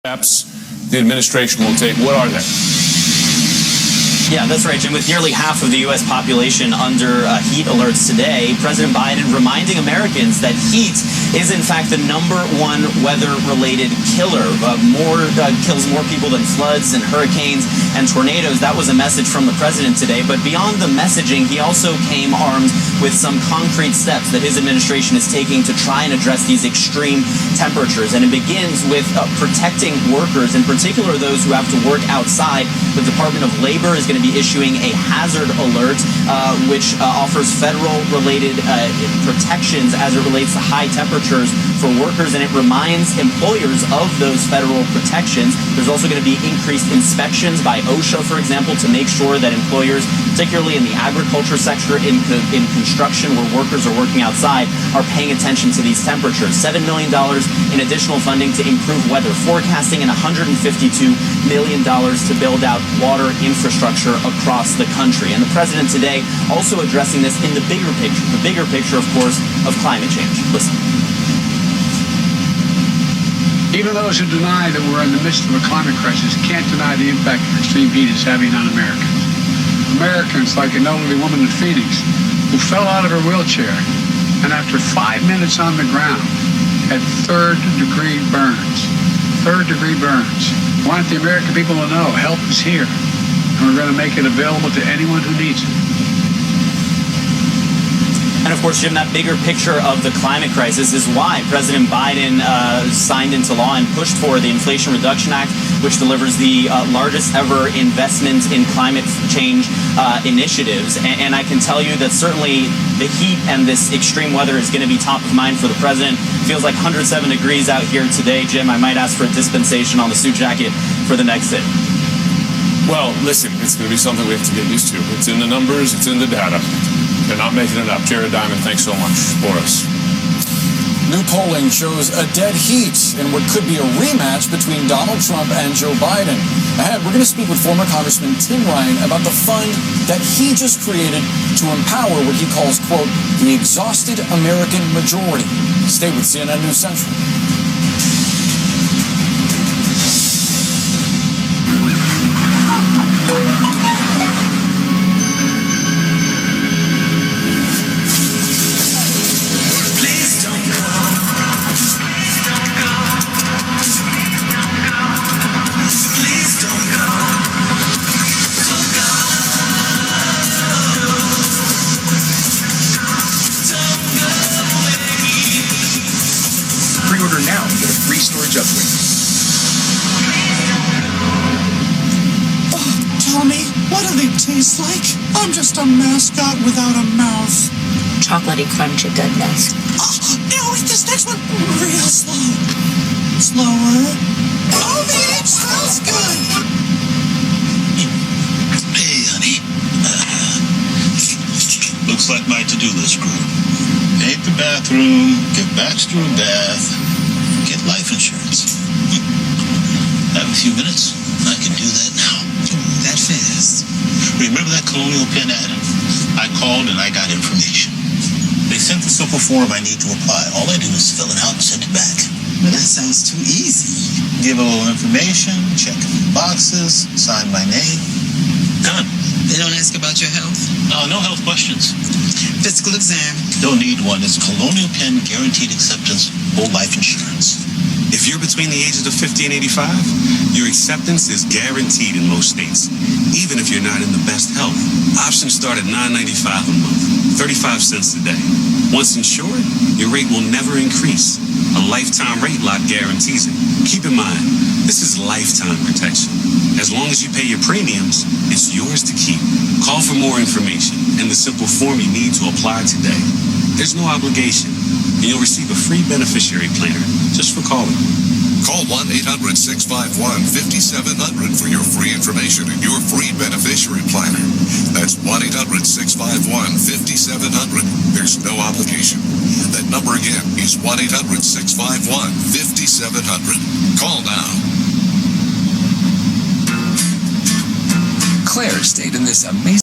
steps the administration will take. What are they? Yeah, that's right, Jim. With nearly half of the U.S. population under heat alerts today, President Biden reminding Americans that heat is, in fact, the #1 weather-related killer. Kills more people than floods and hurricanes and tornadoes. That was a message from the president today. But beyond the messaging, he also came armed with some concrete steps that his administration is taking to try and address these extreme temperatures. And it begins with protecting workers, in particular those who have to work outside. The Department of Labor is going to be issuing a hazard alert, which offers federal-related protections as it relates to high temperatures for workers, and it reminds employers of those federal protections. There's also going to be increased inspections by OSHA, for example, to make sure that employers, particularly in the agriculture sector, in construction where workers are working outside, are paying attention to these temperatures. $7 million in additional funding to improve weather forecasting and $152 million to build out water infrastructure across the country. And the president today also addressing this in the bigger picture, of course, of climate change. Listen. Even those who deny that we're in the midst of a climate crisis can't deny the impact extreme heat is having on Americans. Americans, like an elderly woman in Phoenix who fell out of her wheelchair and after 5 minutes on the ground had third-degree burns. Third-degree burns. I want the American people to know help is here, and we're going to make it available to anyone who needs it. And of course, Jim, that bigger picture of the climate crisis is why President Biden signed into law and pushed for the Inflation Reduction Act, which delivers the largest ever investment in climate change initiatives. And I can tell you that certainly the heat and this extreme weather is going to be top of mind for the president. Feels like 107 degrees out here today, Jim. I might ask for a dispensation on the suit jacket for the next hit. Well, listen, it's going to be something we have to get used to. It's in the numbers, it's in the data. They're not making it up. Jared Diamond, thanks so much for us. New polling shows a dead heat in what could be a rematch between Donald Trump and Joe Biden. Ahead, we're going to speak with former Congressman Tim Ryan about the fund that he just created to empower what he calls, quote, the exhausted American majority. Stay with CNN News Central. Pre-order now and get a free storage upgrade. Oh, Tommy, what do they taste like? I'm just a mascot without a mouth. Chocolatey, crunchy goodness. Oh, now eat this next one real slow. Slower. Oh, the egg smells good. Hey, honey. Looks like my to-do list grew. Paint the bathroom, get Baxter a bath, get life insurance. Have a few minutes? I can do that now. That fast. Remember that Colonial Penn ad? I called and I got information. They sent the simple form I need to apply. All I do is fill it out and send it back. Well, that sounds too easy. Give a little information, check a few boxes, sign my name. Done. They don't ask about your health? No health questions. Physical exam. Don't need one. It's Colonial Penn Guaranteed Acceptance Whole Life Insurance. If you're between the ages of 50 and 85, your acceptance is guaranteed in most states, even if you're not in the best health. Options start at $9.95 a month, 35 cents a day. Once insured, your rate will never increase. A lifetime rate lock guarantees it. Keep in mind, this is lifetime protection. As long as you pay your premiums, it's yours to keep. Call for more information and the simple form you need to apply today. There's no obligation, and you'll receive a free beneficiary planner just for calling. Call 1-800-651-5700 for your free information and your free beneficiary planner. That's 1-800-651-5700. There's no obligation. That number again is 1-800-651-5700. Call now. Claire stayed in this amazing